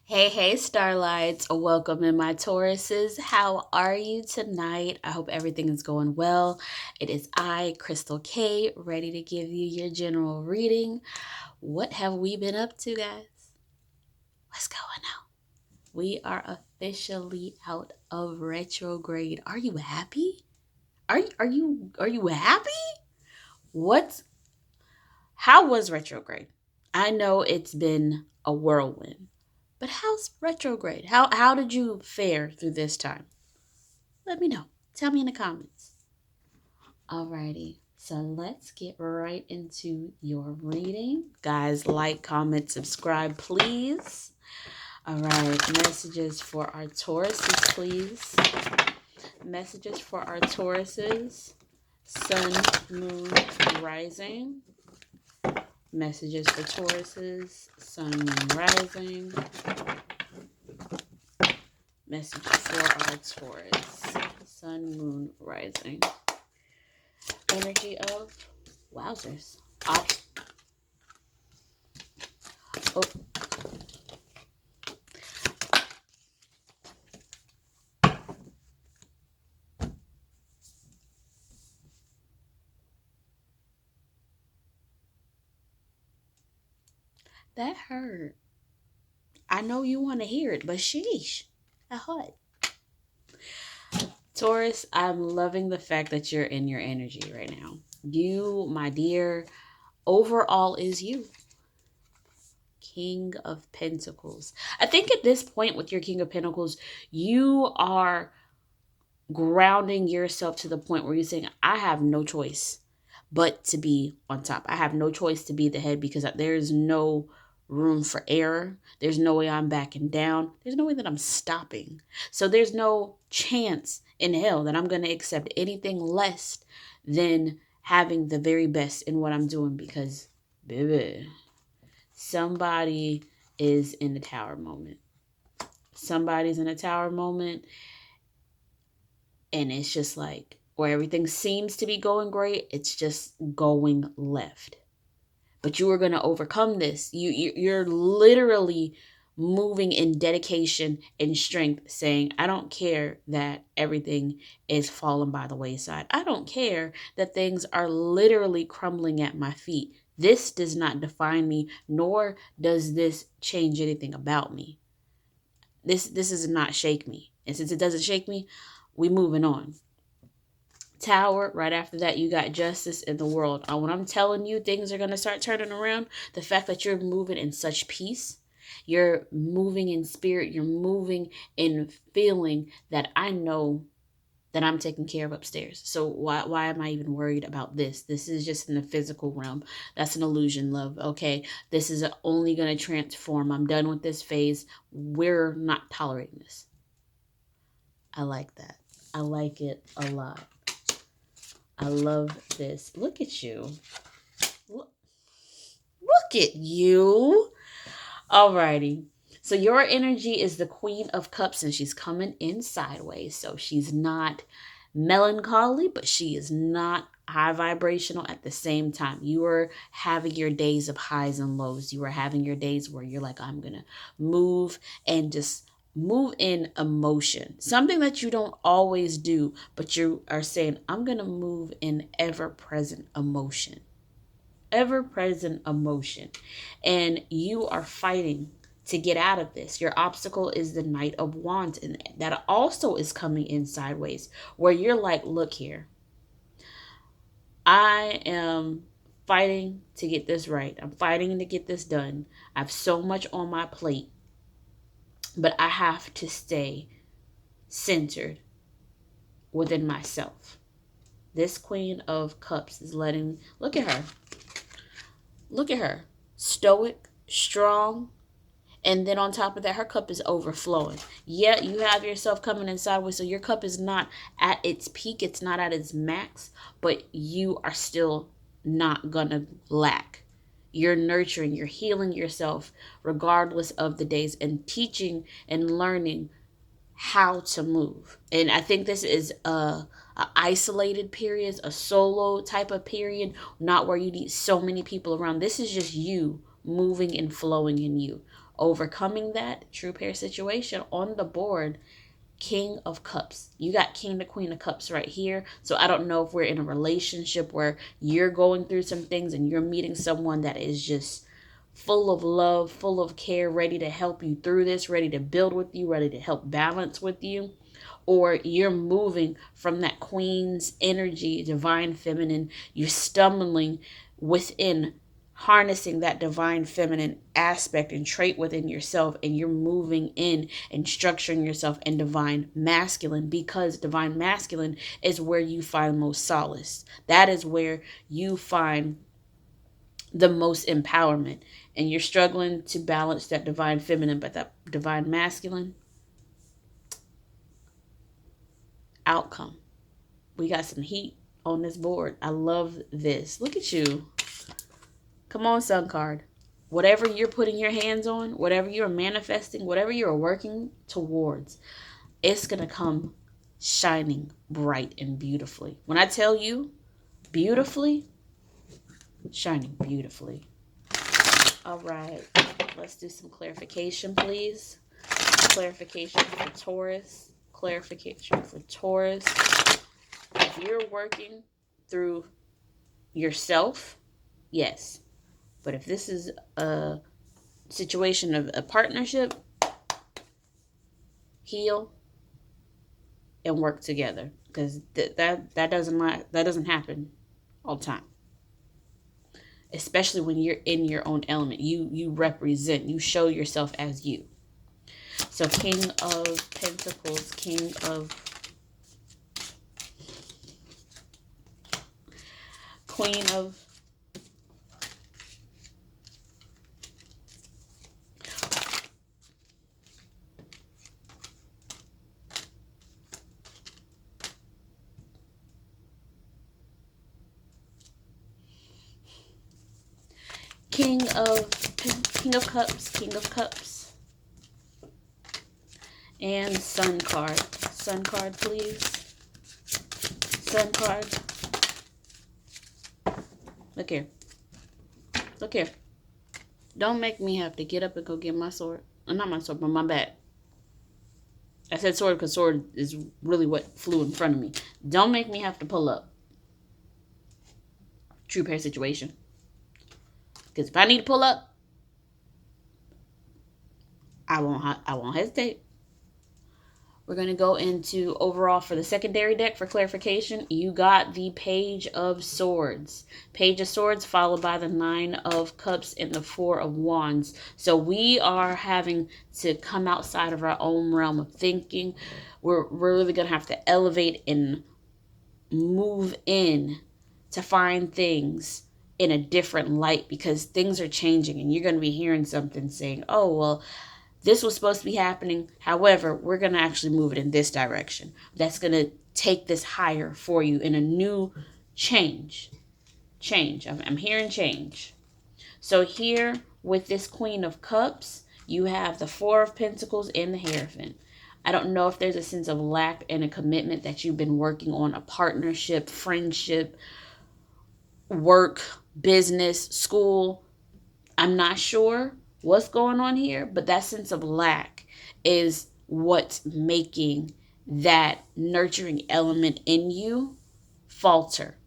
Hey, Starlights. Welcome in my Tauruses. How are you tonight? I hope everything is going well. It is I, Crystal K, ready to give you your general reading. What have we been up to, guys? What's going on? We are officially out of retrograde. Are you happy? Are you happy? What's How was retrograde? I know it's been a whirlwind. But how's retrograde? How did you fare through this time? Let me know. Tell me in the comments. Alrighty. So let's get right into your reading. Guys, like, comment, subscribe, please. Alright, messages for our Tauruses, please. Messages for our Tauruses. Sun, moon, rising. Messages for Tauruses. Sun, moon, rising. Message for our Taurus. Sun, moon, rising. Energy of wowzers. Oh, that hurt. I know you want to hear it, but sheesh. That hurt. Taurus, I'm loving the fact that you're in your energy right now. You, my dear, overall is you. King of Pentacles. I think at this point with your King of Pentacles, you are grounding yourself to the point where you're saying, I have no choice but to be on top. I have no choice to be the head because there's no room for error. There's no way I'm backing down. There's no way that I'm stopping. So there's no chance in hell that I'm going to accept anything less than having the very best in what I'm doing because, baby, somebody is in the tower moment. Somebody's in a tower moment. And it's just like, where everything seems to be going great, it's just going left. But you are going to overcome this. You're literally moving in dedication and strength, saying, I don't care that everything is falling by the wayside. I don't care that things are literally crumbling at my feet. This does not define me, nor does this change anything about me. This does not shake me. And since it doesn't shake me, we moving on. Tower, right after that, you got justice in the world. When I'm telling you things are going to start turning around, the fact that you're moving in such peace, you're moving in spirit, you're moving in feeling that I know that I'm taken care of upstairs. So why am I even worried about this? This is just in the physical realm. That's an illusion, love. Okay, this is only going to transform. I'm done with this phase. We're not tolerating this. I like that. I like it a lot. I love this. Look at you. Look at you. Alrighty. So your energy is the Queen of Cups and she's coming in sideways. So she's not melancholy, but she is not high vibrational at the same time. You are having your days of highs and lows. You are having your days where you're like, I'm going to move and just move in emotion. Something that you don't always do, but you are saying, I'm going to move in ever-present emotion. Ever-present emotion. And you are fighting to get out of this. Your obstacle is the Knight of Wands, and that also is coming in sideways, where you're like, look here, I am fighting to get this right. I'm fighting to get this done. I have so much on my plate, but I have to stay centered within myself. This Queen of Cups is look at her. Look at her. Stoic, strong, and then on top of that, her cup is overflowing. Yeah, you have yourself coming in sideways, so your cup is not at its peak. It's not at its max, but you are still not going to lack. You're nurturing, you're healing yourself regardless of the days and teaching and learning how to move. And I think this is a isolated period, a solo type of period, not where you need so many people around. This is just you moving and flowing in you. overcoming that true pair situation on the board. King of Cups. You got King to Queen of Cups right here. So I don't know if we're in a relationship where you're going through some things and you're meeting someone that is just full of love, full of care, ready to help you through this, ready to build with you, ready to help balance with you. Or you're moving from that queen's energy, divine feminine. You're stumbling within, harnessing that divine feminine aspect and trait within yourself, and you're moving in and structuring yourself in divine masculine, because divine masculine is where you find most solace. That is where you find the most empowerment. And you're struggling to balance that divine feminine, but that divine masculine outcome. We got some heat on this board. I love this. Look at you. Come on, Sun card. Whatever you're putting your hands on, whatever you're manifesting, whatever you're working towards, it's going to come shining bright and beautifully. When I tell you beautifully, shining beautifully. All right. Let's do some clarification, please. Clarification for Taurus. Clarification for Taurus. If you're working through yourself, yes. But if this is a situation of a partnership, heal and work together, because that doesn't happen all the time. Especially when you're in your own element, you represent, you show yourself as you. So King of Pentacles, King of Queen of King of Cups, and Sun card. Sun card, please. Sun card. Look here. Look here. Don't make me have to get up and go get my sword. Not my sword, but my bat. I said sword because sword is really what flew in front of me. Don't make me have to pull up. True pair situation. Because if I need to pull up, I won't hesitate. We're going to go into overall for the secondary deck for clarification. You got the Page of Swords. Page of Swords followed by the Nine of Cups and the Four of Wands. So we are having to come outside of our own realm of thinking. We're really going to have to elevate and move in to find things in a different light, because things are changing and you're going to be hearing something saying, oh, well, this was supposed to be happening. However, we're going to actually move it in this direction. That's going to take this higher for you in a new change. I'm hearing change. So here with this Queen of Cups, you have the Four of Pentacles and the Hierophant. I don't know if there's a sense of lack and a commitment that you've been working on, a partnership, friendship, work, business, school. I'm not sure what's going on here, but that sense of lack is what's making that nurturing element in you falter.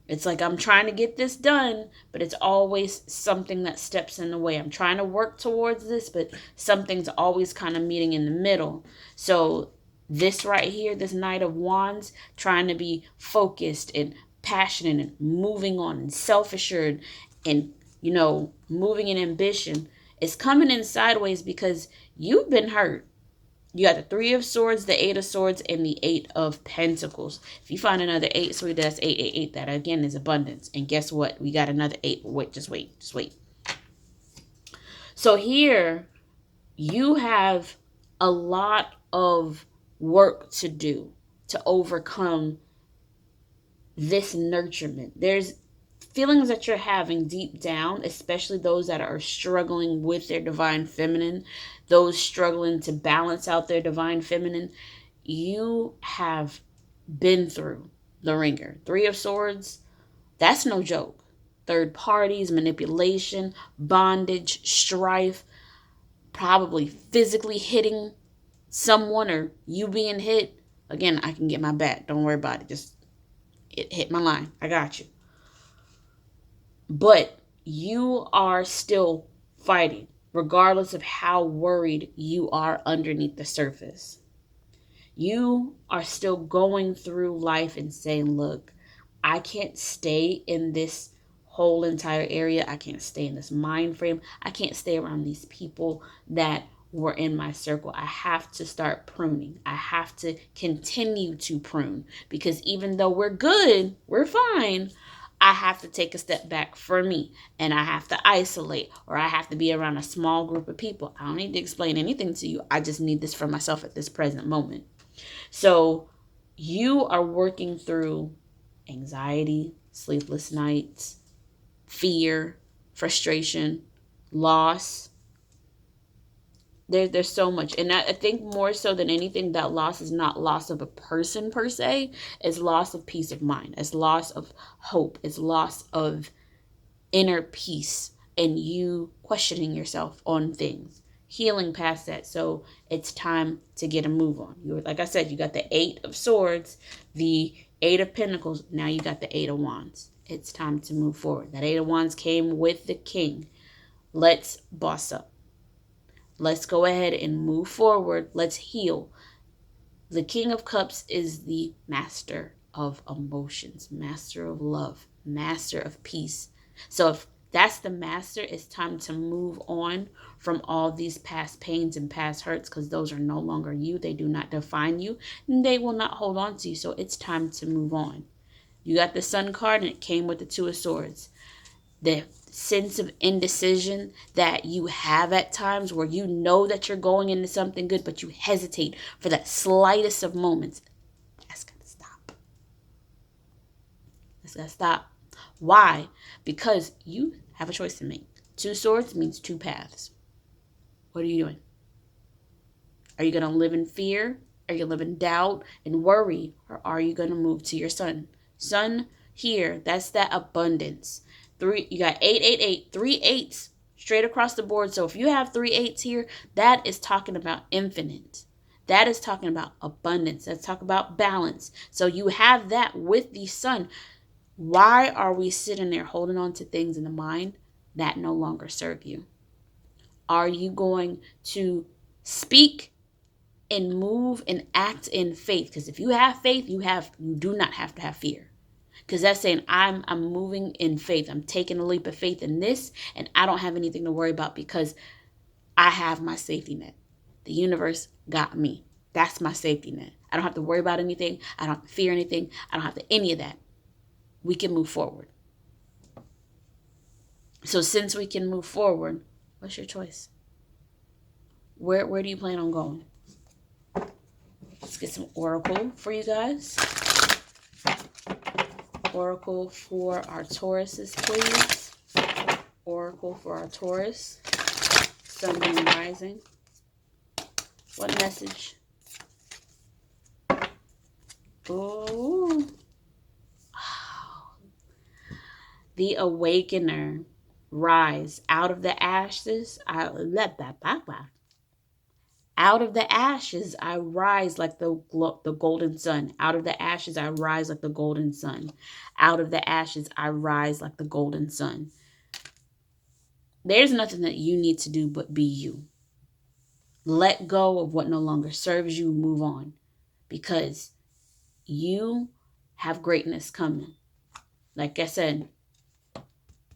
It's like, I'm trying to get this done, but it's always something that steps in the way. I'm trying to work towards this, but something's always kind of meeting in the middle. So this right here, this Knight of Wands, trying to be focused and passionate and moving on and self-assured and, moving in ambition, is coming in sideways because you've been hurt. You got the Three of Swords, the Eight of Swords, and the Eight of Pentacles. If you find another 8, so that's 8. That again is abundance. And guess what? We got another 8. Wait, just wait. So here you have a lot of work to do to overcome this nurturement. There's feelings that you're having deep down, especially those that are struggling with their divine feminine, those struggling to balance out their divine feminine. You have been through the ringer. Three of Swords, that's no joke. Third parties, manipulation, bondage, strife. probably physically hitting someone or you being hit. Again, I can get my back. Don't worry about it. Just hit my line. I got you. But you are still fighting, regardless of how worried you are underneath the surface. You are still going through life and saying, look, I can't stay in this whole entire area. I can't stay in this mind frame. I can't stay around these people that were in my circle. I have to start pruning. I have to continue to prune, because even though we're good, we're fine, I have to take a step back for me, and I have to isolate, or I have to be around a small group of people. I don't need to explain anything to you. I just need this for myself at this present moment. So you are working through anxiety, sleepless nights, fear, frustration, loss. There's so much. And I think more so than anything, that loss is not loss of a person per se. It's loss of peace of mind. It's loss of hope. It's loss of inner peace and you questioning yourself on things, healing past that. So it's time to get a move on. You, like I said, you got the 8 of Swords, the 8 of Pentacles. Now you got the 8 of Wands. It's time to move forward. That 8 of Wands came with the King. Let's boss up. Let's go ahead and move forward. Let's heal. The King of Cups is the master of emotions, master of love, master of peace. So if that's the master, it's time to move on from all these past pains and past hurts, because those are no longer you. They do not define you, and they will not hold on to you. So it's time to move on. You got the Sun card, and it came with the 2 of Swords. The sense of indecision that you have at times, where you know that you're going into something good, but you hesitate for that slightest of moments. That's got to stop. That's got to stop. Why? Because you have a choice to make. 2 swords means 2 paths. What are you doing? Are you going to live in fear? Are you going to live in doubt and worry? Or are you going to move to your Sun? Sun here, that's that abundance. 3, you got 888, 3 8s straight across the board. So if you have 3 8s here, that is talking about infinite. That is talking about abundance. That's talking about balance. So you have that with the Sun. Why are we sitting there holding on to things in the mind that no longer serve you? Are you going to speak and move and act in faith? Because if you have faith, you do not have to have fear. Because that's saying I'm moving in faith. I'm taking a leap of faith in this, and I don't have anything to worry about because I have my safety net. The universe got me. That's my safety net. I don't have to worry about anything. I don't have to fear anything. I don't have to any of that. We can move forward. So since we can move forward, what's your choice? Where do you plan on going? Let's get some oracle for you guys. Oracle for our Tauruses, please. Oracle for our Taurus. Sun, Moon, Rising. What message? Oh. The Awakener. Rise out of the ashes. Out of the ashes, I rise like the golden sun. Out of the ashes, I rise like the golden sun. Out of the ashes, I rise like the golden sun. There's nothing that you need to do but be you. Let go of what no longer serves you. Move on. Because you have greatness coming. Like I said,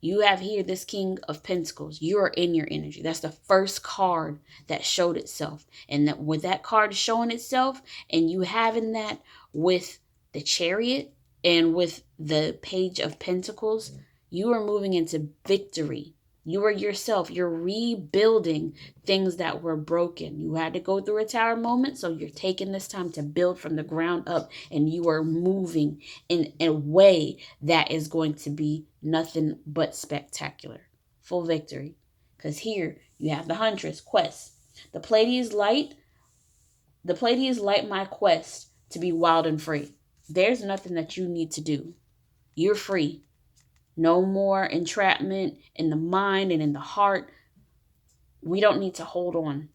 you have here this King of Pentacles. You are in your energy. That's the first card that showed itself. And that with that card showing itself, and you having that with the Chariot and with the Page of Pentacles, you are moving into victory. You are yourself. You're rebuilding things that were broken. You had to go through a tower moment, so you're taking this time to build from the ground up, and you are moving in a way that is going to be nothing but spectacular. Full victory. Because here you have the Huntress quest. The Pleiades light my quest to be wild and free. There's nothing that you need to do. You're free. No more entrapment in the mind and in the heart. We don't need to hold on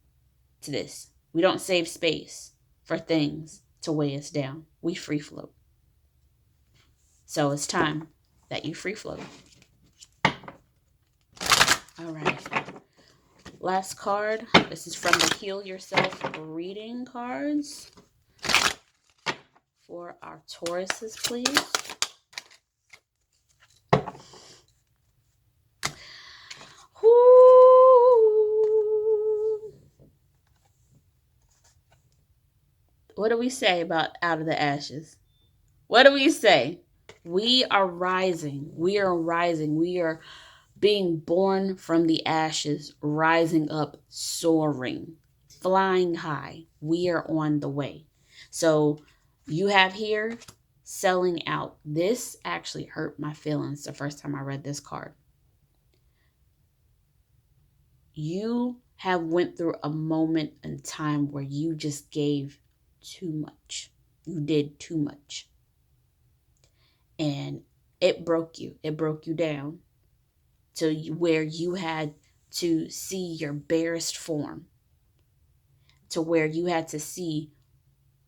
to this. We don't save space for things to weigh us down. We free float. So it's time that you free float. All right. Last card. This is from the Heal Yourself reading cards. For our Tauruses, please. What do we say about out of the ashes? What do we say? We are rising. We are rising. We are being born from the ashes, rising up, soaring, flying high. We are on the way. So you have here selling out. This actually hurt my feelings the first time I read this card. You have went through a moment in time where you just gave too much. You did too much. And it broke you. It broke you down to where you had to see your barest form, to where you had to see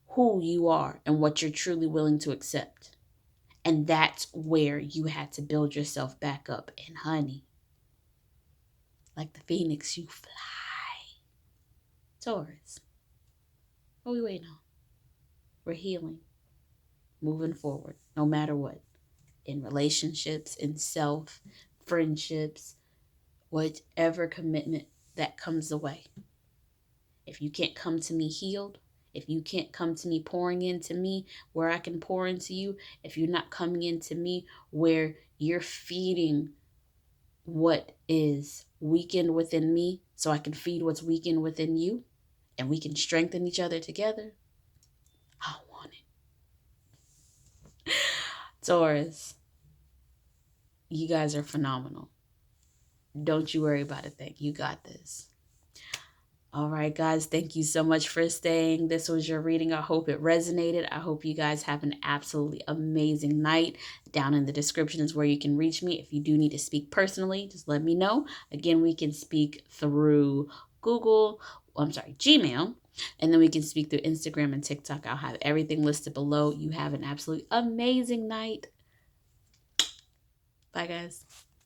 who you are and what you're truly willing to accept. And that's where you had to build yourself back up. And honey, like the phoenix, you fly. Taurus, what are we waiting on? We're healing, moving forward, no matter what. In relationships, in self, friendships, whatever commitment that comes away. If you can't come to me healed, if you can't come to me pouring into me where I can pour into you, if you're not coming into me where you're feeding what is weakened within me so I can feed what's weakened within you and we can strengthen each other together, I want it. Taurus, you guys are phenomenal. Don't you worry about a thing. You got this. All right, guys, thank you so much for staying. This was your reading. I hope it resonated. I hope you guys have an absolutely amazing night. Down in the description is where you can reach me. If you do need to speak personally, just let me know. Again, we can speak through Gmail, and then we can speak through Instagram and TikTok. I'll have everything listed below. You have an absolutely amazing night. Bye, guys.